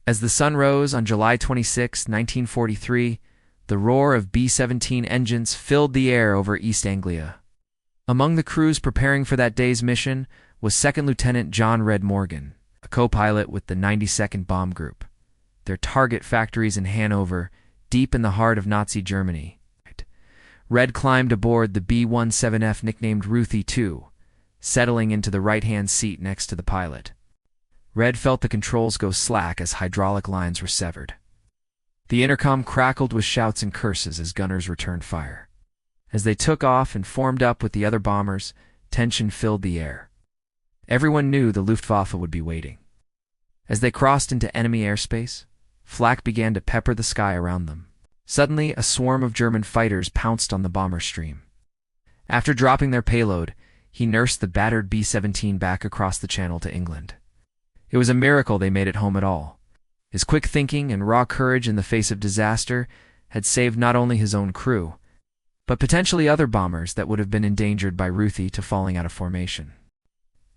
As the sun rose on July 26, 1943, the roar of B-17 engines filled the air over East Anglia. Among the crews preparing for that day's mission was Second Lieutenant John "Red" Morgan, a co-pilot with the 92nd Bomb Group. Their target factories in Hannover, deep in the heart of Nazi Germany. Red climbed aboard the B-17F nicknamed Ruthie II, settling into the right-hand seat next to the pilot. Red felt the controls go slack as hydraulic lines were severed. The intercom crackled with shouts and curses as gunners returned fire. As they took off and formed up with the other bombers, tension filled the air. Everyone knew the Luftwaffe would be waiting. As they crossed into enemy airspace, flak began to pepper the sky around them. Suddenly, a swarm of German fighters pounced on the bomber stream. After dropping their payload, he nursed the battered B-17 back across the channel to England. It was a miracle they made it home at all. His quick thinking and raw courage in the face of disaster had saved not only his own crew, but potentially other bombers that would have been endangered by Ruthie to falling out of formation.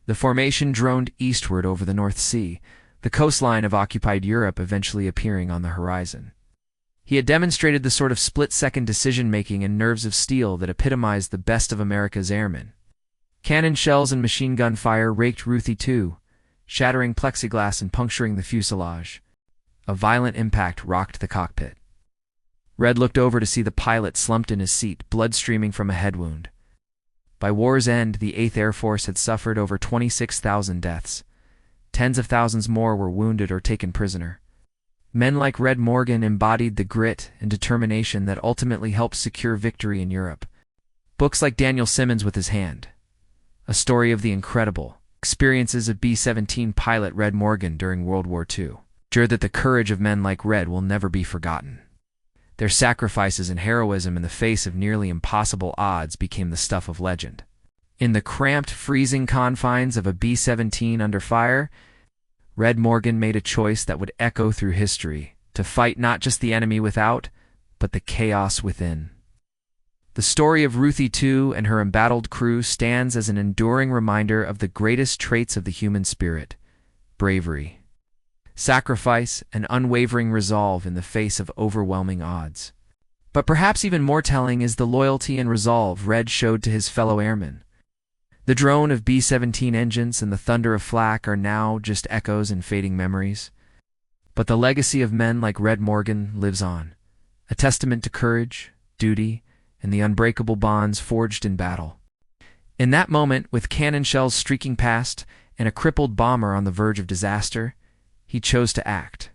The formation droned eastward over the North Sea, the coastline of occupied Europe eventually appearing on the horizon. He had demonstrated the sort of split-second decision-making and nerves of steel that epitomized the best of America's airmen. Cannon shells and machine gun fire raked Ruthie II, shattering plexiglass and puncturing the fuselage. A violent impact rocked the cockpit. Red looked over to see the pilot slumped in his seat, blood streaming from a head wound. By war's end, the 8th Air Force had suffered over 26,000 deaths. Tens of thousands more were wounded or taken prisoner. Men like Red Morgan embodied the grit and determination that ultimately helped secure victory in Europe. Books like Daniel Simmons' With His Hand, a story of the incredible experiences of B-17 pilot Red Morgan during World War II, sure that the courage of men like Red will never be forgotten. Their sacrifices and heroism in the face of nearly impossible odds became the stuff of legend. In the cramped, freezing confines of a B-17 under fire, Red Morgan made a choice that would echo through history, to fight not just the enemy without, but the chaos within. The story of Ruthie II and her embattled crew stands as an enduring reminder of the greatest traits of the human spirit: bravery, sacrifice, and unwavering resolve in the face of overwhelming odds. But perhaps even more telling is the loyalty and resolve Red showed to his fellow airmen. The drone of B-17 engines and the thunder of flak are now just echoes and fading memories. But the legacy of men like Red Morgan lives on, a testament to courage, duty, and the unbreakable bonds forged in battle. In that moment, with cannon shells streaking past and a crippled bomber on the verge of disaster, he chose to act.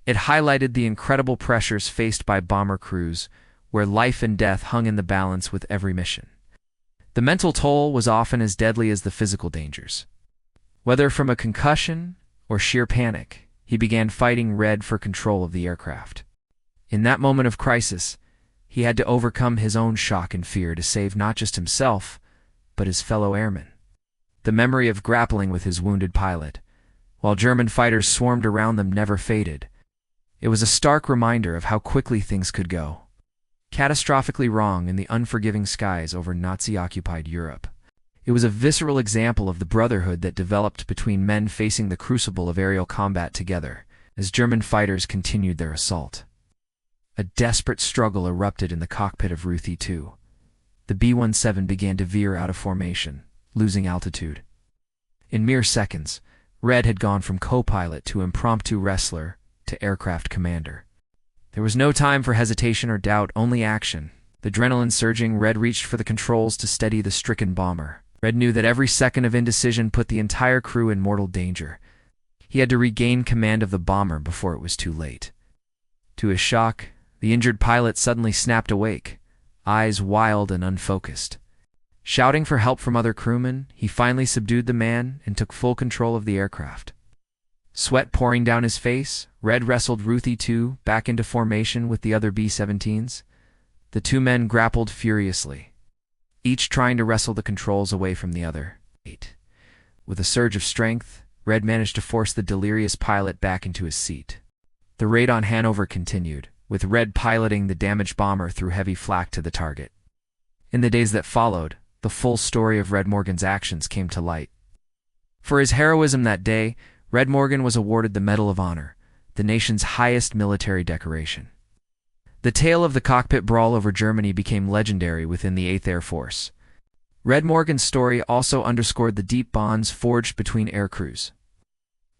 It highlighted the incredible pressures faced by bomber crews, where life and death hung in the balance with every mission. The mental toll was often as deadly as the physical dangers. Whether from a concussion or sheer panic, he began fighting Red for control of the aircraft. In that moment of crisis, he had to overcome his own shock and fear to save not just himself, but his fellow airmen. The memory of grappling with his wounded pilot, while German fighters swarmed around them, never faded. It was a stark reminder of how quickly things could go. Catastrophically wrong in the unforgiving skies over Nazi-occupied Europe. It was a visceral example of the brotherhood that developed between men facing the crucible of aerial combat together, as German fighters continued their assault. A desperate struggle erupted in the cockpit of Ruthie II. The B-17 began to veer out of formation, losing altitude. In mere seconds, Red had gone from co-pilot to impromptu wrestler to aircraft commander. There was no time for hesitation or doubt, only action. The adrenaline surging, Red reached for the controls to steady the stricken bomber. Red knew that every second of indecision put the entire crew in mortal danger. He had to regain command of the bomber before it was too late. To his shock, the injured pilot suddenly snapped awake, eyes wild and unfocused. Shouting for help from other crewmen, he finally subdued the man and took full control of the aircraft. Sweat pouring down his face, Red wrestled Ruthie II back into formation with the other B-17s. The two men grappled furiously, each trying to wrestle the controls away from the other. With a surge of strength, Red managed to force the delirious pilot back into his seat. The raid on Hannover continued, with Red piloting the damaged bomber through heavy flak to the target. In the days that followed, the full story of Red Morgan's actions came to light. For his heroism that day, Red Morgan was awarded the Medal of Honor, the nation's highest military decoration. The tale of the cockpit brawl over Germany became legendary within the 8th Air Force. Red Morgan's story also underscored the deep bonds forged between air crews.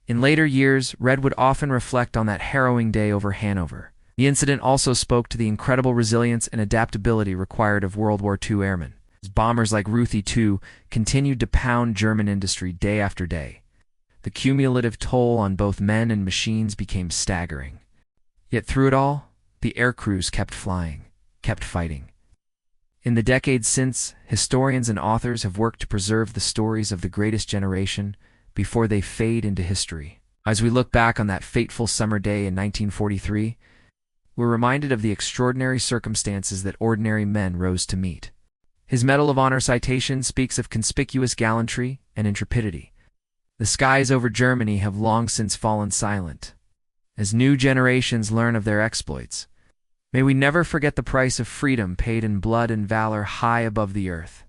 In later years, Red would often reflect on that harrowing day over Hannover. The incident also spoke to the incredible resilience and adaptability required of World War II airmen, as bombers like Ruthie II continued to pound German industry day after day. The cumulative toll on both men and machines became staggering. Yet through it all, the air crews kept flying, kept fighting. In the decades since, historians and authors have worked to preserve the stories of the greatest generation before they fade into history. As we look back on that fateful summer day in 1943, we're reminded of the extraordinary circumstances that ordinary men rose to meet. His Medal of Honor citation speaks of conspicuous gallantry and intrepidity. The skies over Germany have long since fallen silent, as new generations learn of their exploits. May we never forget the price of freedom paid in blood and valor high above the earth.